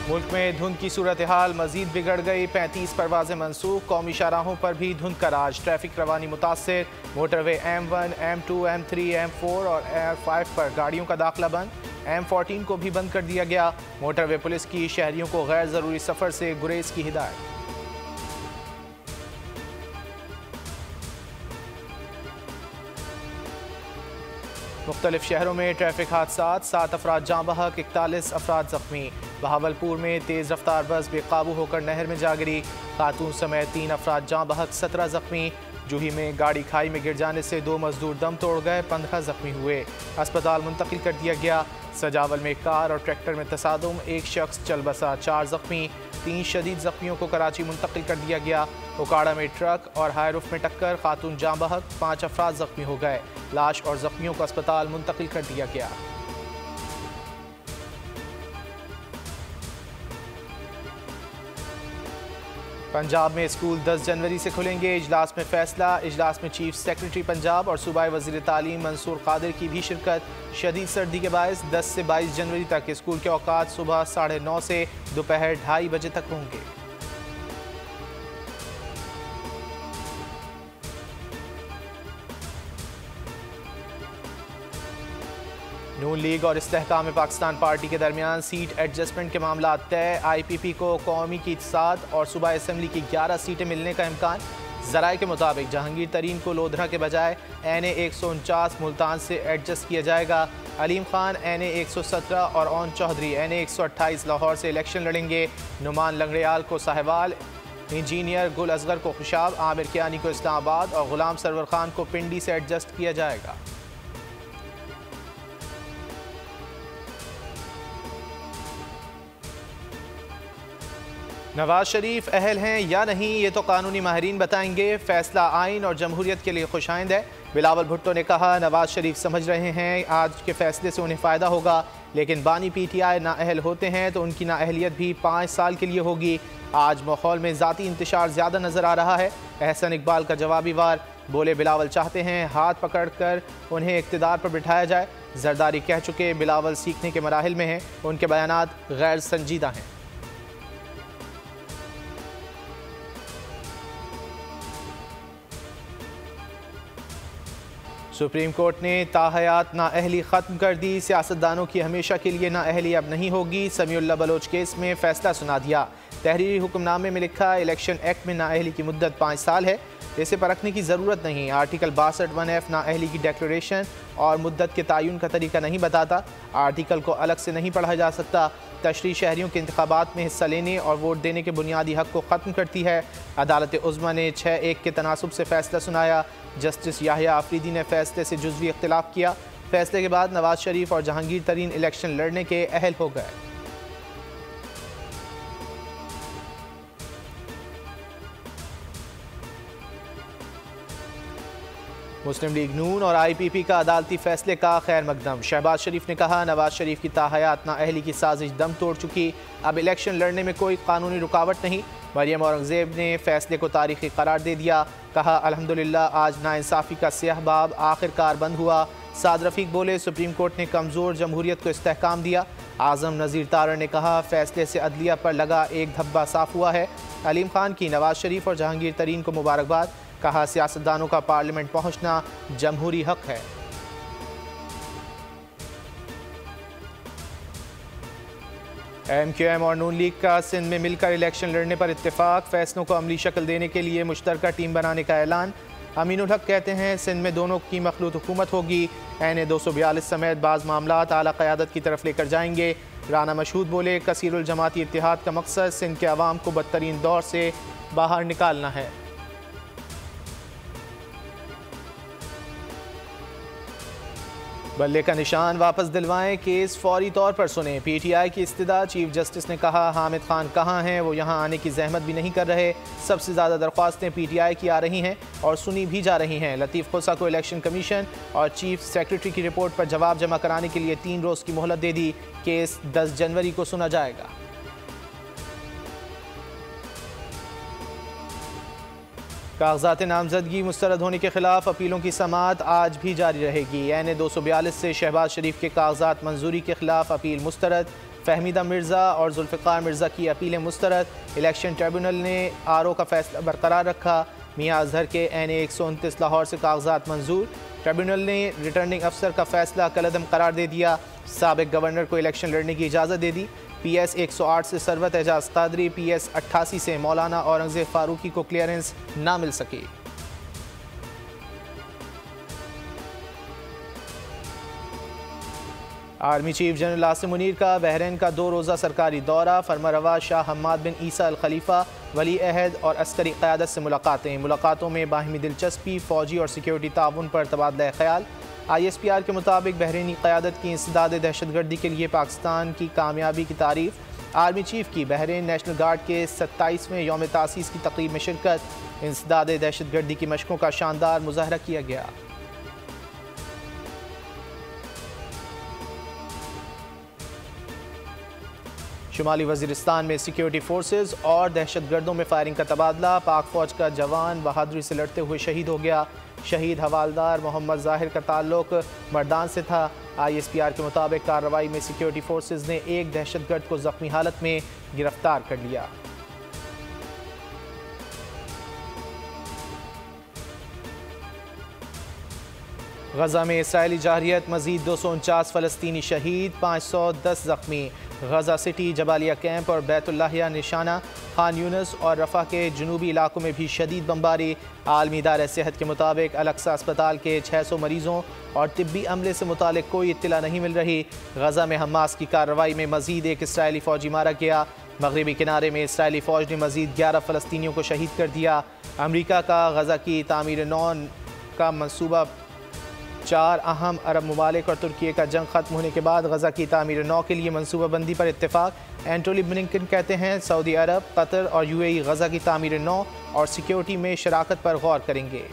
मुल्क में धुंध की सूरत हाल मजीद बिगड़ गई। 35 परवाजें मनसूख। कौमी शाहराहों पर भी धुंध का राज। ट्रैफिक रवानी मुतासर। Motorway M1, M2, M3, M4 और R5 पर गाड़ियों का दाखिला बंद। M14 को भी बंद कर दिया गया। मोटरवे पुलिस की शहरियों को गैर जरूरी सफर से गुरेज की हिदायत। मुख्तलिफ शहरों में ट्रैफिक हादसात। 7 अफराद जाँ बहक, 41 अफराद जख्मी। बहावलपुर में तेज़ रफ्तार बस बेकाबू होकर नहर में जा गिरी। खातून समेत 3 अफराद जाँ बहक, 17 जख्मी। जूही में गाड़ी खाई में गिर जाने से 2 मजदूर दम तोड़ गए, 15 जख्मी हुए। अस्पताल मुंतकिल कर दिया गया। सजावल में कार और ट्रैक्टर में तसादुम, 1 शख्स चल बसा, 4 जख्मी। 3 शदीद जख्मियों को कराची मुंतकिल कर दिया गया। उकाड़ा में ट्रक और हाईरूफ में टक्कर, खातून जाँ बहक, 5 अफराद जख्मी हो गए। लाश और जख्मियों को अस्पताल मुंतकिल कर दिया गया। पंजाब में स्कूल 10 जनवरी से खुलेंगे। इजलास में फैसला। इजलास में चीफ सेक्रेटरी पंजाब और सूबाई वज़ीर तालीम मंसूर कादिर की भी शिरकत। शदीद सर्दी के बायस 10 से 22 जनवरी तक स्कूल के औकात सुबह 9:30 से दोपहर 2:30 बजे तक होंगे। नून लीग और इस्तेहकाम पाकिस्तान पार्टी के दरमियान सीट एडजस्टमेंट के मामला तय। IPP को कौमी की 7 और सूबाई असम्बली की 11 सीटें मिलने का इम्कान। ज़राए के मुताबिक जहांगीर तरीन को लोधरा के बजाय NA 149 मुल्तान से एडजस्ट किया जाएगा। अलीम खान NA 117 और ओन चौधरी NA 128 लाहौर से इलेक्शन लड़ेंगे। नुमान लंगड़ियाल को साहिवाल, इंजीनियर गुल असगर को खुशाब, आमिर कियानी को इस्लामाबाद और गुलाम सरवर खान को पिंडी से एडजस्ट किया जाएगा। नवाज शरीफ अहल हैं या नहीं, ये तो कानूनी माहिरीन बताएंगे। फैसला आइन और जमहूरियत के लिए खुशाइंद है। बिलावल भुट्टो ने कहा, नवाज शरीफ समझ रहे हैं आज के फैसले से उन्हें फ़ायदा होगा, लेकिन बानी PTI नाअहल होते हैं तो उनकी नाअहलियत भी 5 साल के लिए होगी। आज माहौल में ज़ाती इंतशार ज़्यादा नज़र आ रहा है। एहसन इकबाल का जवाबी वार। बोले, बिलावल चाहते हैं हाथ पकड़ कर उन्हें इक़्तिदार पर बिठाया जाए। जरदारी कह चुके बिलावल सीखने के मराहिल में हैं, उनके बयानात गैर संजीदा हैं। सुप्रीम कोर्ट ने ताहयात नाअहली ख़त्म कर दी। सियासतदानों की हमेशा के लिए नाअहली अब नहीं होगी। समीउल्लाह बलोच केस में फ़ैसला सुना दिया। तहरीरी हुक्मनामे में लिखा, इलेक्शन एक्ट में नाअहली की मुद्दत 5 साल है, इसे परखने की ज़रूरत नहीं। आर्टिकल 62(1)(f) नाअहली की डिक्लेरेशन और मुद्दत के तयन का तरीका नहीं बताता। आर्टिकल को अलग से नहीं पढ़ा जा सकता। तशरीह शहरियों के इंतखाबात में हिस्सा लेने और वोट देने के बुनियादी हक़ को ख़त्म करती है। अदालत उज़्मा ने 6-1 के तनासुब से फ़ैसला सुनाया। जस्टिस याहिया आफरीदी ने फ़ैसले से जुज़वी इख्तिलाफ़ किया। फ़ैसले के बाद नवाज शरीफ और जहांगीर तरीन इलेक्शन लड़ने के अहल हो गए। मुस्लिम लीग नून और IPP का अदालती फैसले का खैर मकदम। शहबाज शरीफ ने कहा, नवाज शरीफ की ताहयात नाअहली की साजिश दम तोड़ चुकी, अब इलेक्शन लड़ने में कोई कानूनी रुकावट नहीं। मरियम औरंगज़ेब ने फैसले को तारीखी करार दे दिया। कहा, अल्हम्दुलिल्लाह आज नाइंसाफ़ी का स्याह बाब आखिरकार बंद हुआ। साद रफ़ीक बोले, सुप्रीम कोर्ट ने कमज़ोर जमहूरियत को इस्तेहकाम दिया। आज़म नज़ीर तारड़ ने कहा, फैसले से अदलिया पर लगा एक धब्बा साफ़ हुआ है। अलीम खान की नवाज शरीफ और जहांगीर तरीन को मुबारकबाद। कहा, सियासतदानों का पार्लियामेंट पहुंचना जमहूरी हक है। MQM और नून लीग का सिंध में मिलकर इलेक्शन लड़ने पर इत्तेफाक। फैसलों को अमली शक्ल देने के लिए मुश्तरका टीम बनाने का ऐलान। अमीनुल हक कहते हैं, सिंध में दोनों की मखलूत हुकूमत होगी। NA 242 समेत बाज़ मामलात आला क़यादत की तरफ लेकर जाएंगे। राना मशहूद बोले, कसीरुल जमाती इत्तेहाद का मकसद सिंध के अवाम को बदतरीन दौर से बाहर निकालना है। बल्ले का निशान वापस दिलवाएं, केस फौरी तौर पर सुने। PTI की इस्तदा। चीफ जस्टिस ने कहा, हामिद खान कहाँ हैं, वो यहाँ आने की जहमत भी नहीं कर रहे। सबसे ज़्यादा दरख्वास्तें PTI की आ रही हैं और सुनी भी जा रही हैं। लतीफ़ खोसा को इलेक्शन कमीशन और चीफ सेक्रेटरी की रिपोर्ट पर जवाब जमा कराने के लिए 3 रोज़ की मोहलत दे दी। केस 10 जनवरी को सुना जाएगा। कागजात नामजदगी मुस्तरद होने के खिलाफ अपीलों की समाअत आज भी जारी रहेगी। NA 242 से शहबाज शरीफ के कागजात मंजूरी के खिलाफ अपील मुस्तरद। फहमीदा मिर्ज़ा और जुल्फ़िकार मिर्ज़ा की अपीलें मुस्तरद। इलेक्शन ट्रिब्यूनल ने RO का फैसला बरकरार रखा। मियाँ अजहर के NA 129 लाहौर से कागजात मंजूर। ट्रिब्यूनल ने रिटर्निंग अफसर का फैसला कलअदम करार दे दिया। साबिक गवर्नर को इलेक्शन लड़ने की इजाज़त दे दी। PS 108 से सरवत एजाज कादरी, PS 88 से मौलाना औरंगजेब फारूकी को क्लियरेंस ना मिल सकी। Army chief general Asim Munir का बहरीन का 2 रोज़ा सरकारी दौरा। फरमारवा शाह हम्माद बिन ईसा अल खलीफा वली अहद और अस्करी क़यादत से मुलाकातों में बाहिमी दिलचस्पी, फ़ौजी और सिक्योरिटी ताउन पर तबादला ख्याल। ISPR के मुताबिक बहरीनी क़यादत की इंसदाद दहशतगर्दी के लिए पाकिस्तान की कामयाबी की तारीफ। आर्मी चीफ की बहरीन नेशनल गार्ड के 27वें यौम तासीस की तकरीब में शिरकत। इंसदाद दहशतगर्दी की मशकों का शानदार मुजाहरा किया गया। शुमाली वज़ीरिस्तान में सिक्योरिटी फोर्सेज और दहशतगर्दों में फायरिंग का तबादला। पाक फौज का जवान बहादुरी से लड़ते हुए शहीद हो गया। शहीद हवालदार मोहम्मद ज़ाहिर का ताल्लुक मर्दान से था। ISPR के मुताबिक कार्रवाई में सिक्योरिटी फोर्सेज ने एक दहशतगर्द को जख्मी हालत में गिरफ्तार कर लिया। गजा में इसराइली जारहियत, मजीद 249 फ़लस्तीनी शहीद, 510 जख्मी। गजा सिटी, जबालिया कैंप और बैतुल्लाहिया निशाना। खान यूनिस और रफ़ा के जनूबी इलाकों में भी शदीद बमबारी। आलमी इदारे सेहत के मुताबिक अलक्सा अस्पताल के 600 मरीजों और तिब्बी अमले से मुतालिक कोई इत्तला नहीं मिल रही। गजा में हमास की कार्रवाई में मजीद एक इसराइली फ़ौजी मारा गया। मगरबी किनारे में इसराइली फ़ौज ने मजीद 11 फ़लस्तीनियों को शहीद कर दिया। अमरीका का गजा की तामीर नौ का मनसूबा 4 अहम अरब ममालिक और तुर्की का जंग खत्म होने के बाद गजा की तामीर नौ के लिए मनसूबाबंदी पर इत्तेफाक। एंटोनी ब्लिंकन कहते हैं सऊदी अरब, कतर और UAE गजा की तामीर नौ और सिक्योरिटी में शराकत पर गौर करेंगे।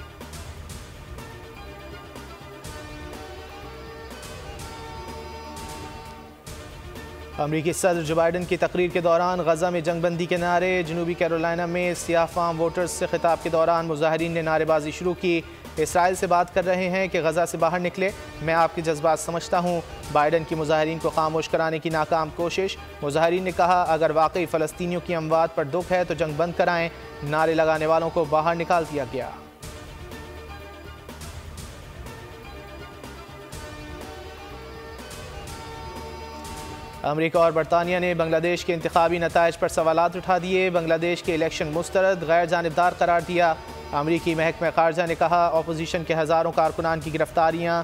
अमरीकी सदर जो बाइडन की तकरीर के दौरान गजा में जंगबंदी के नारे। जनूबी कैरोलिना में सियाह फाम वोटर्स से खिताब के दौरान मुजाहिरीन ने नारेबाजी शुरू की। इसराइल से बात कर रहे हैं कि गजा से बाहर निकले, मैं आपके जज्बात समझता हूँ। बाइडन की मुजाहिरीन को खामोश कराने की नाकाम कोशिश। मुजाहिरीन ने कहा अगर वाकई फ़लस्तीनियों की अमवात पर दुख है तो जंग बंद कराएं। नारे लगाने वालों को बाहर निकाल दिया गया। अमेरिका और बरतानिया ने बांग्लादेश के इंतखाबी नताइज पर सवालात उठा दिए। बांग्लादेश के इलेक्शन मुस्तरद, गैर जानिबदार करार दिया। अमरीकी महकमा खारजा ने कहा अपोजिशन के हज़ारों कारकुनान की गिरफ्तारियाँ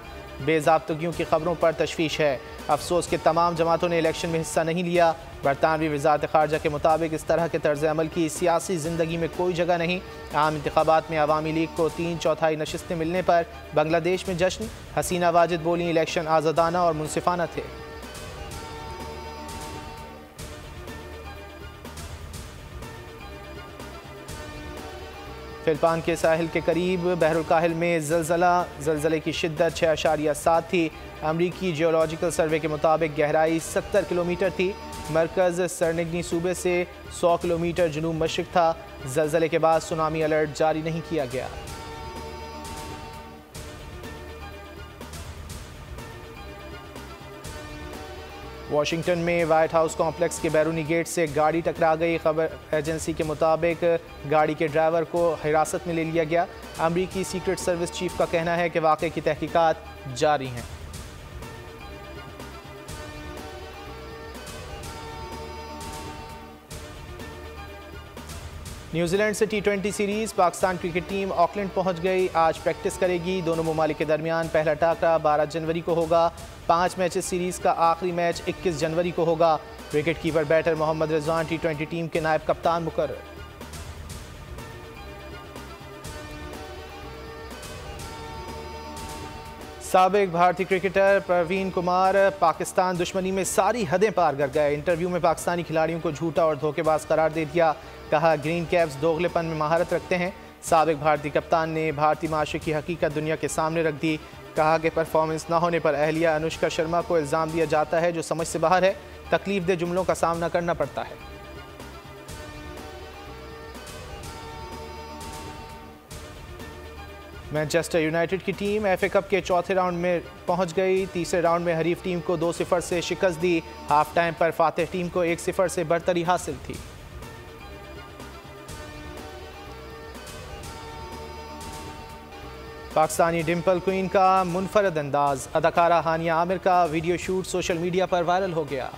बेज़ाब्तगियों की खबरों पर तशवीश है। अफसोस के तमाम जमातों ने इलेक्शन में हिस्सा नहीं लिया। बरतानवी वज़ारत खारजा के मुताबिक इस तरह के तर्ज अमल की सियासी ज़िंदगी में कोई जगह नहीं। आम इंतखाबात में अवामी लीग को 3/4 नशिस्तें मिलने पर बांग्लादेश में जश्न। हसीना वाजिद बोली इलेक्शन आज़ादाना और मुनसिफाना थे। फिलिपाइन के साहिल के करीब बहरुल काहिल में ज़लज़ले की शिद्दत 6.7 थी। अमरीकी जियोलॉजिकल सर्वे के मुताबिक गहराई 70 किलोमीटर थी। मरकज़ सरनिगनी सूबे से 100 किलोमीटर जनूब मशरिक़ था। ज़लज़ले के बाद सुनामी अलर्ट जारी नहीं किया गया। वाशिंगटन में व्हाइट हाउस कॉम्प्लेक्स के बैरूनी गेट से गाड़ी टकरा गई। खबर एजेंसी के मुताबिक गाड़ी के ड्राइवर को हिरासत में ले लिया गया। अमरीकी सीक्रेट सर्विस चीफ का कहना है कि वाक़े की तहकीकात जारी हैं। न्यूजीलैंड से T20 series. Pakistan cricket team Auckland पहुंच गई। आज प्रैक्टिस करेगी। दोनों ममालिक के दरमियान पहला टाकरा 12 जनवरी को होगा। 5 मैचेस सीरीज़ का आखिरी मैच 21 जनवरी को होगा। Wicket keeper batter Mohammad Rizwan T20 team के नायब कप्तान मुकर्रर। साबिक भारतीय क्रिकेटर प्रवीण कुमार पाकिस्तान दुश्मनी में सारी हदें पार कर गए। इंटरव्यू में पाकिस्तानी खिलाड़ियों को झूठा और धोखेबाज करार दे दिया। कहा ग्रीन कैप्स दोगलेपन में महारत रखते हैं। साबिक भारतीय कप्तान ने भारतीय माशरे की हकीकत दुनिया के सामने रख दी। कहा कि परफॉर्मेंस न होने पर अहलिया अनुष्का शर्मा को इल्ज़ाम दिया जाता है जो समझ से बाहर है। तकलीफ दे जुमलों का सामना करना पड़ता है। मैनचेस्टर यूनाइटेड की टीम एफए कप के चौथे राउंड में पहुंच गई। तीसरे राउंड में हरीफ टीम को 2-0 से शिकस्त दी। हाफ टाइम पर फातेह टीम को 1-0 से बरतरी हासिल थी। पाकिस्तानी डिम्पल क्वीन का मुनफरद अंदाज। अदाकारा हानिया आमिर का वीडियो शूट सोशल मीडिया पर वायरल हो गया।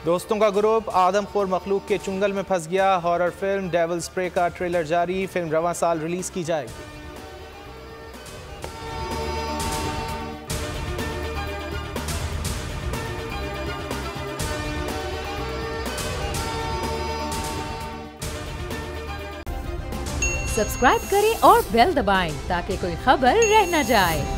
दोस्तों का ग्रुप आदमखोर मखलूक के चुंगल में फंस गया। हॉरर फिल्म डेविल स्प्रे का ट्रेलर जारी। फिल्म रवां साल रिलीज की जाएगी। सब्सक्राइब करें और बेल दबाएं ताकि कोई खबर रह न जाए।